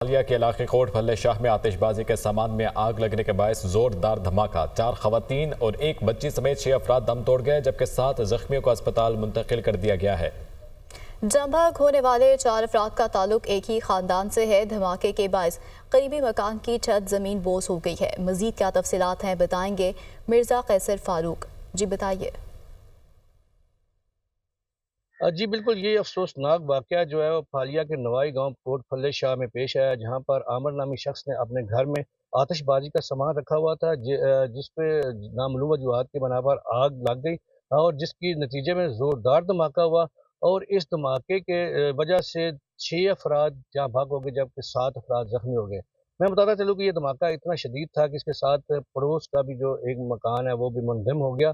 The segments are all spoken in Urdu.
حالیہ کے علاقے کوٹ پھلے شاہ میں آتش بازی کے سامان میں آگ لگنے کے باعث زوردار دھماکہ، 4 خواتین اور 1 بچی سمیت 6 افراد دم توڑ گئے، جبکہ 7 زخمیوں کو اسپتال منتقل کر دیا گیا ہے۔ جاں بحق ہونے والے 4 افراد کا تعلق ایک ہی خاندان سے ہے۔ دھماکے کے باعث قریبی مکان کی چھت زمین بوس ہو گئی ہے۔ مزید کیا تفصیلات ہیں بتائیں گے مرزا قیصر فاروق۔ جی بتائیے۔ جی بالکل، یہ افسوسناک واقعہ جو ہے وہ پھالیا کے نوائی گاؤں کوٹ پھلے شاہ میں پیش آیا، جہاں پر عامر نامی شخص نے اپنے گھر میں آتش بازی کا سامان رکھا ہوا تھا، جس پہ نامعلوم وجوہات کی بنا پر آگ لگ گئی اور جس کی نتیجے میں زوردار دھماکہ ہوا اور اس دھماکے کے وجہ سے 6 افراد جہاں بھاگ ہو گئے، جبکہ 7 افراد زخمی ہو گئے۔ میں بتاتا چلوں کہ یہ دھماکہ اتنا شدید تھا کہ اس کے ساتھ پڑوس کا بھی جو ایک مکان ہے وہ بھی منہدم ہو گیا،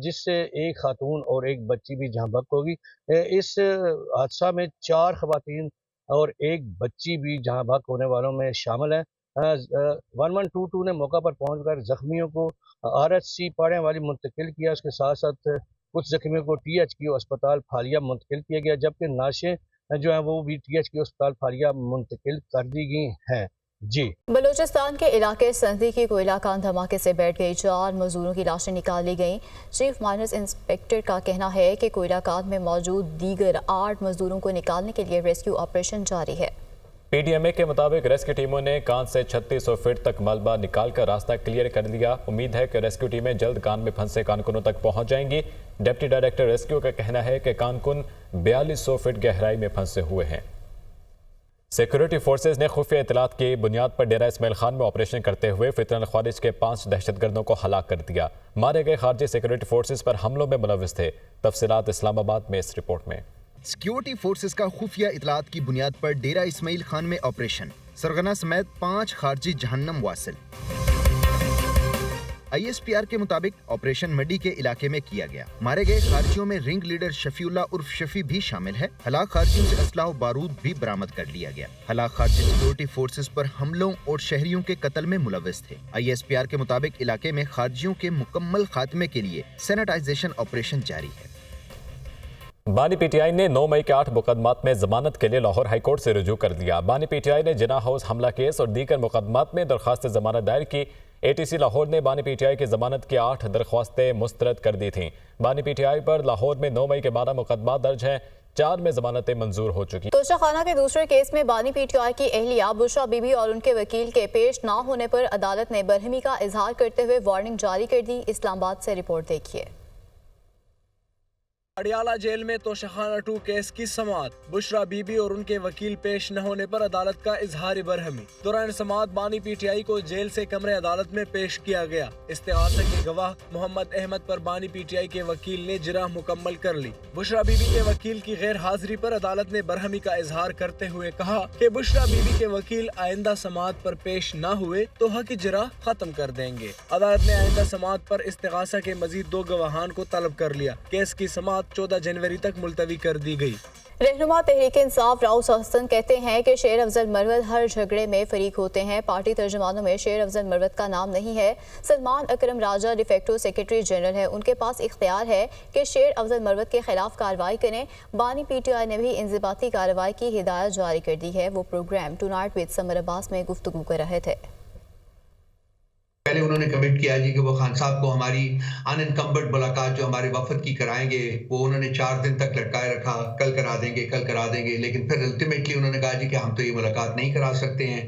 جس سے 1 خاتون اور 1 بچی بھی جہاں بحق ہوگی۔ اس حادثہ میں 4 خواتین اور 1 بچی بھی جہاں بحق ہونے والوں میں شامل ہیں۔ 1122 نے موقع پر پہنچ کر زخمیوں کو RHC پاڑیاں والی منتقل کیا، اس کے ساتھ ساتھ کچھ زخمیوں کو THQ اسپتال پھالیا منتقل کیا گیا، جبکہ نعشیں جو ہیں وہ بھی THQ اسپتال پھالیا منتقل کر دی گئی ہیں۔ جی بلوچستان کے علاقے سندھی کی کوئلہ کان دھماکے سے بیٹھ گئی، 4 مزدوروں کی لاشیں نکالی گئیں۔ چیف مائنز انسپیکٹر کا کہنا ہے کہ کوئلہ کان میں موجود دیگر 8 مزدوروں کو نکالنے کے لیے ریسکیو آپریشن جاری ہے۔ PDMA کے مطابق ریسکیو ٹیموں نے کان سے 3600 فٹ تک ملبہ نکال کر راستہ کلیئر کر لیا۔ امید ہے کہ ریسکیو ٹیمیں جلد کان میں پھنسے کانکنوں تک پہنچ جائیں گی۔ ڈپٹی ڈائریکٹر ریسکیو کا کہنا ہے کہ کانکن 4200 فٹ گہرائی میں پھنسے ہوئے ہیں۔ سیکورٹی فورسز نے خفیہ اطلاعات کی بنیاد پر ڈیرہ اسماعیل خان میں آپریشن کرتے ہوئے فتنہ الخوارج کے 5 دہشت گردوں کو ہلاک کر دیا۔ مارے گئے خارجی سیکورٹی فورسز پر حملوں میں ملوث تھے۔ تفصیلات اسلام آباد میں اس رپورٹ میں۔ سیکیورٹی فورسز کا خفیہ اطلاعات کی بنیاد پر ڈیرہ اسماعیل خان میں آپریشن، سرغنہ سمیت 5 خارجی جہنم واصل۔ ISPR کے مطابق آپریشن مڈی کے علاقے میں کیا گیا۔ مارے گئے خارجیوں میں رنگ لیڈر شفیع اللہ عرف شفیع بھی شامل ہے۔ ہلاک خارجیوں سے اسلحہ و بارود بھی برآمد کر لیا گیا۔ ہلاک خارجی سیکورٹی فورسز پر حملوں اور شہریوں کے قتل میں ملوث تھے۔ ISPR کے مطابق علاقے میں خارجیوں کے مکمل خاتمے کے لیے سینیٹائزیشن آپریشن جاری ہے۔ بانی PTI نے 9 مئی کے 8 مقدمات میں ضمانت کے لیے لاہور ہائی کورٹ سے رجوع کر دیا۔ بانی PTI نے جناح ہاؤس حملہ کیس اور دیگر مقدمات میں درخواست ضمانت دائر کی۔ ATC لاہور نے بانی PTI کی ضمانت کی 8 درخواستیں مسترد کر دی تھیں۔ بانی PTI پر لاہور میں 9 مئی کے 12 مقدمات درج ہیں، 4 میں ضمانتیں منظور ہو چکی۔ توشہ خانہ کے دوسرے کیس میں بانی PTI کی اہلیہ بشرا بی بی اور ان کے وکیل کے پیش نہ ہونے پر عدالت نے برہمی کا اظہار کرتے ہوئے وارننگ جاری کر دی۔ اسلام آباد سے رپورٹ دیکھیے۔ اڈیالہ جیل میں توشہ خانہ 2 کیس کی سماعت، بشرا بی بی اور ان کے وکیل پیش نہ ہونے پر عدالت کا اظہار برہمی۔ دوران سماعت بانی PTI کو جیل سے کمرے عدالت میں پیش کیا گیا۔ استغاثہ کے گواہ محمد احمد پر بانی PTI کے وکیل نے جرح مکمل کر لی۔ بشرا بی بی کے وکیل کی غیر حاضری پر عدالت نے برہمی کا اظہار کرتے ہوئے کہا کہ بشرا بی بی کے وکیل آئندہ سماعت پر پیش نہ ہوئے تو حق جرح ختم کر دیں گے۔ عدالت نے آئندہ سماعت پر استغاثہ کے مزید 2 گواہان کو طلب کر لیا۔ کیس کی سماعت 14 جنوری تک ملتوی کر دی گئی۔ رہنما تحریک انصاف راؤس حسن کہتے ہیں کہ شیر افضل مروت ہر جھگڑے میں فریق ہوتے ہیں۔ پارٹی ترجمانوں میں شیر افضل مروت کا نام نہیں ہے۔ سلمان اکرم راجہ ڈیفیکٹو سیکرٹری جنرل ہے، ان کے پاس اختیار ہے کہ شیر افضل مروت کے خلاف کارروائی کریں۔ بانی PTI نے بھی انضباطی کارروائی کی ہدایت جاری کر دی ہے۔ وہ پروگرام ٹونائٹ وتھ سمر عباس میں گفتگو کر رہے تھے۔ پہلے انہوں نے کمٹ کیا جی کہ وہ خان صاحب کو ہماری ان انکمبرڈ ملاقات جو ہمارے وفد کی کرائیں گے، وہ انہوں نے 4 دن تک لٹکائے رکھا، کل کرا دیں گے، لیکن پھر الٹیمیٹلی انہوں نے کہا جی کہ ہم تو یہ ملاقات نہیں کرا سکتے ہیں،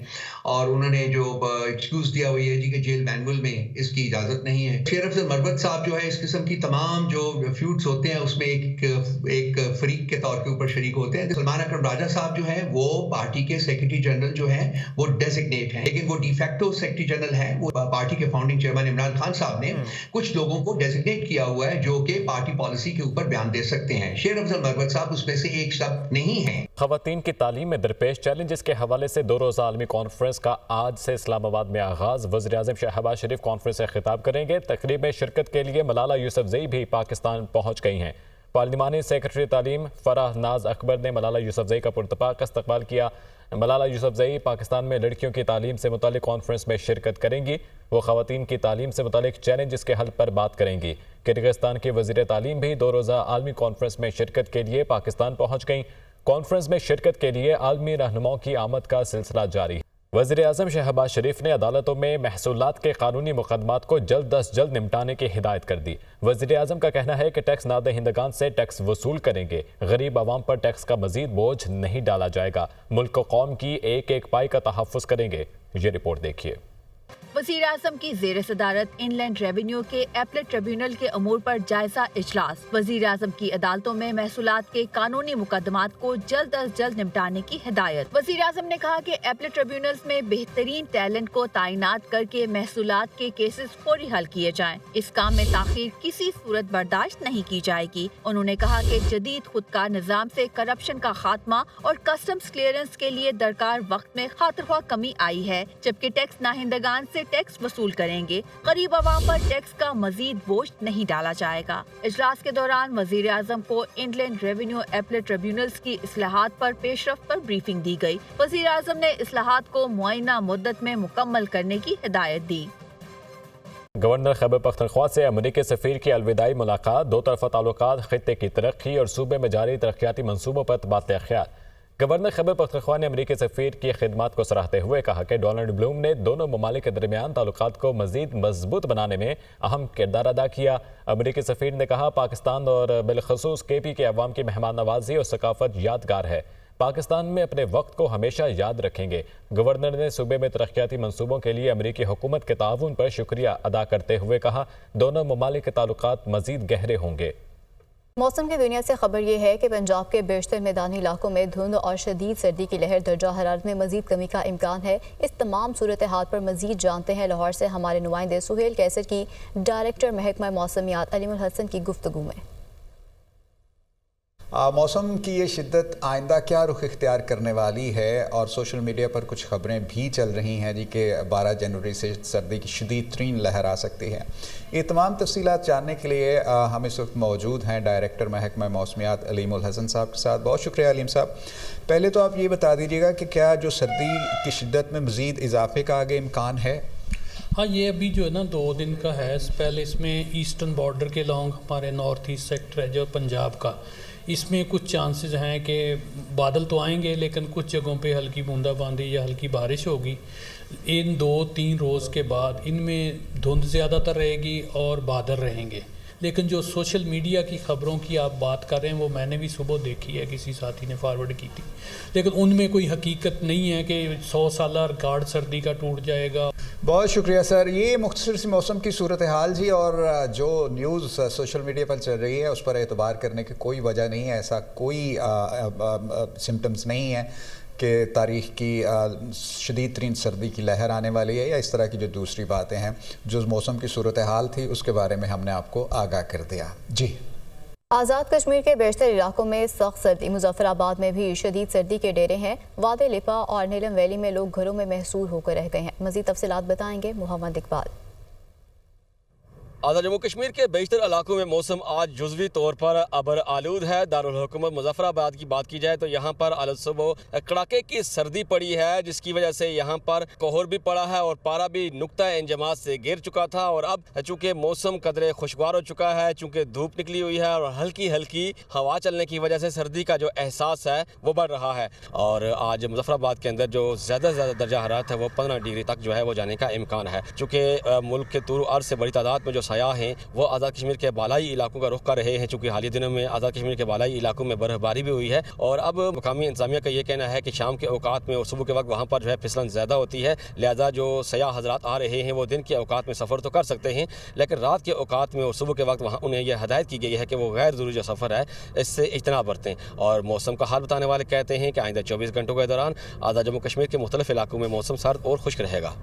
اور انہوں نے جو ایکسکیوز دیا وہ یہ جی کہ جیل مینول میں اس کی اجازت نہیں ہے۔ شیر افضل مروت صاحب جو ہے اس قسم کی تمام جو فیوڈز ہوتے ہیں اس میں ایک فریق کے طور کے اوپر شریک ہوتے ہیں۔ سلمان اکرم راجہ صاحب جو ہیں وہ پارٹی کے سیکرٹری جنرل جو ہیں وہ ڈیزگنیٹ ہیں، لیکن وہ ڈی فیکٹو سیکرٹری جنرل ہیں۔ وہ پارٹی کے فاؤنڈنگ چیئرمین عمران خان صاحب نے کچھ لوگوں کو ڈیزگنیٹ کیا ہوا ہے جو کہ پارٹی پالیسی کے اوپر بیان دے سکتے ہیں۔ شیر افضل مروت صاحب اس میں سے ایک شخص نہیں ہیں۔ خواتین کی تعلیم میں درپیش چیلنجز کے حوالے سے 2 روزہ عالمی کانفرنس کا آج سے اسلام آباد میں آغاز۔ وزیر اعظم شہباز شریف کانفرنس سے خطاب کریں گے۔ تقریب میں شرکت کے لیے ملالہ یوسفزئی بھی پاکستان پہنچ گئی ہیں۔ پارلیمانی سیکرٹری تعلیم فرح ناز اکبر نے ملالہ یوسفزئی کا پرتپاک استقبال کیا۔ ملالہ یوسفزئی پاکستان میں لڑکیوں کی تعلیم سے متعلق کانفرنس میں شرکت کریں گی۔ وہ خواتین کی تعلیم سے متعلق چیلنجز کے حل پر بات کریں گی۔ کرغزستان کی وزیر تعلیم بھی 2 روزہ عالمی کانفرنس میں شرکت کے لیے پاکستان پہنچ گئیں۔ کانفرنس میں شرکت کے لیے عالمی رہنماؤں کی آمد کا سلسلہ جاری ہے۔ وزیر اعظم شہباز شریف نے عدالتوں میں محصولات کے قانونی مقدمات کو جلد از جلد نمٹانے کی ہدایت کر دی۔ وزیر اعظم کا کہنا ہے کہ ٹیکس نادہندگان سے ٹیکس وصول کریں گے، غریب عوام پر ٹیکس کا مزید بوجھ نہیں ڈالا جائے گا، ملک و قوم کی ایک ایک پائی کا تحفظ کریں گے۔ یہ رپورٹ دیکھیے۔ وزیر اعظم کی زیر صدارت ان لینڈ ریونیو کے ایپلیٹ ٹریبیونل کے امور پر جائزہ اجلاس۔ وزیر اعظم کی عدالتوں میں محصولات کے قانونی مقدمات کو جلد از جلد نمٹانے کی ہدایت۔ وزیر اعظم نے کہا کہ ایپلیٹ ٹریبیونلز میں بہترین ٹیلنٹ کو تعینات کر کے محصولات کے کیسز فوری حل کیے جائیں۔ اس کام میں تاخیر کسی صورت برداشت نہیں کی جائے گی۔ انہوں نے کہا کہ جدید خودکار نظام سے کرپشن کا خاتمہ اور کسٹمز کلیئرنس کے لیے درکار وقت میں خاطر خواہ کمی آئی ہے، جبکہ ٹیکس ناہندگان سے ٹیکس وصول کریں گے، غریب عوام پر ٹیکس کا مزید بوجھ نہیں ڈالا جائے گا۔ اجلاس کے دوران وزیر اعظم کو ان لینڈ ریونیو ایپلیٹ ٹریبیونلز کی اصلاحات پر پیش رفت پر بریفنگ دی گئی۔ وزیر اعظم نے اصلاحات کو معینہ مدت میں مکمل کرنے کی ہدایت دی۔ گورنر خیبر پختونخوا سے امریکی سفیر کی الوداعی ملاقات، دو طرفہ تعلقات، خطے کی ترقی اور صوبے میں جاری ترقیاتی منصوبوں پر تبادلہ خیال۔ گورنر خیبر پختونخوا نے امریکی سفیر کی خدمات کو سراہتے ہوئے کہا کہ ڈونلڈ بلوم نے دونوں ممالک کے درمیان تعلقات کو مزید مضبوط بنانے میں اہم کردار ادا کیا۔ امریکی سفیر نے کہا پاکستان اور بالخصوص کے پی کے عوام کی مہمان نوازی اور ثقافت یادگار ہے، پاکستان میں اپنے وقت کو ہمیشہ یاد رکھیں گے۔ گورنر نے صوبے میں ترقیاتی منصوبوں کے لیے امریکی حکومت کے تعاون پر شکریہ ادا کرتے ہوئے کہا دونوں ممالک کے تعلقات مزید گہرے ہوں گے۔ موسم کی دنیا سے خبر یہ ہے کہ پنجاب کے بیشتر میدانی علاقوں میں دھند اور شدید سردی کی لہر، درجہ حرارت میں مزید کمی کا امکان ہے۔ اس تمام صورتحال پر مزید جانتے ہیں لاہور سے ہمارے نمائندے سہیل کیسر کی ڈائریکٹر محکمہ موسمیات علیم الحسن کی گفتگو میں۔ موسم کی یہ شدت آئندہ کیا رخ اختیار کرنے والی ہے، اور سوشل میڈیا پر کچھ خبریں بھی چل رہی ہیں کہ 12 جنوری سے سردی کی شدید ترین لہر آ سکتی ہے۔ یہ تمام تفصیلات جاننے کے لیے ہم اس وقت موجود ہیں ڈائریکٹر محکمہ موسمیات علیم الحسن صاحب کے ساتھ۔ بہت شکریہ علیم صاحب۔ پہلے تو آپ یہ بتا دیجیے گا کہ کیا جو سردی کی شدت میں مزید اضافے کا آگے امکان ہے؟ ہاں، یہ ابھی جو ہے نا 2 دن کا ہے۔ پہلے اس میں ایسٹرن بارڈر کے لانگ ہمارے نارتھ ایسٹ سیکٹر ہے جو پنجاب کا، اس میں کچھ چانسز ہیں کہ بادل تو آئیں گے لیکن کچھ جگہوں پہ ہلکی بوندا باندی یا ہلکی بارش ہوگی۔ ان 2-3 روز کے بعد ان میں دھند زیادہ تر رہے گی اور بادل رہیں گے۔ لیکن جو سوشل میڈیا کی خبروں کی آپ بات کر رہے ہیں وہ میں نے بھی صبح دیکھی ہے، کسی ساتھی نے فارورڈ کی تھی، لیکن ان میں کوئی حقیقت نہیں ہے کہ 100 سالہ ریکارڈ سردی کا ٹوٹ جائے گا۔ بہت شکریہ سر۔ یہ مختصر سی موسم کی صورتحال جی، اور جو نیوز سوشل میڈیا پر چل رہی ہے اس پر اعتبار کرنے کی کوئی وجہ نہیں ہے، ایسا کوئی سمٹمز نہیں ہے کہ تاریخ کی شدید ترین سردی کی لہر آنے والی ہے یا اس طرح کی جو دوسری باتیں ہیں۔ جو موسم کی صورتحال تھی اس کے بارے میں ہم نے آپ کو آگاہ کر دیا۔ جی، آزاد کشمیر کے بیشتر علاقوں میں سخت سردی، مظفر آباد میں بھی شدید سردی کے ڈیرے ہیں۔ وادی لپا اور نیلم ویلی میں لوگ گھروں میں محصور ہو کر رہ گئے ہیں۔ مزید تفصیلات بتائیں گے محمد اقبال۔ آزاد جموں کشمیر کے بیشتر علاقوں میں موسم آج جزوی طور پر ابر آلود ہے۔ دارالحکومت مظفر آباد کی بات کی جائے تو یہاں پر آج صبح کڑاکے کی سردی پڑی ہے، جس کی وجہ سے یہاں پر کوہر بھی پڑا ہے اور پارا بھی نقطہ انجماد سے گر چکا تھا، اور اب چونکہ موسم قدرے خوشگوار ہو چکا ہے، چونکہ دھوپ نکلی ہوئی ہے اور ہلکی ہلکی ہوا چلنے کی وجہ سے سردی کا جو احساس ہے وہ بڑھ رہا ہے۔ اور آج مظفر آباد کے اندر جو زیادہ سے زیادہ درجہ حرارت ہے وہ 15 ڈگری تک جو ہے وہ جانے کا امکان ہے۔ چونکہ ملک کے طور عرض سے بڑی تعداد میں جو سیاح ہیں وہ آزاد کشمیر کے بالائی علاقوں کا رخ کر رہے ہیں، چونکہ حالیہ دنوں میں آزاد کشمیر کے بالائی علاقوں میں برف باری بھی ہوئی ہے، اور اب مقامی انتظامیہ کا یہ کہنا ہے کہ شام کے اوقات میں اور صبح کے وقت وہاں پر جو ہے پھسلن زیادہ ہوتی ہے، لہذا جو سیاح حضرات آ رہے ہیں وہ دن کے اوقات میں سفر تو کر سکتے ہیں، لیکن رات کے اوقات میں اور صبح کے وقت وہاں انہیں یہ ہدایت کی گئی ہے کہ وہ غیر ضروری جو سفر ہے اس سے اجتناب برتیں۔ اور موسم کا حال بتانے والے کہتے ہیں کہ آئندہ 24 گھنٹوں کے دوران آزاد جموں کشمیر کے مختلف علاقوں میں موسم سرد اور خشک رہے گا۔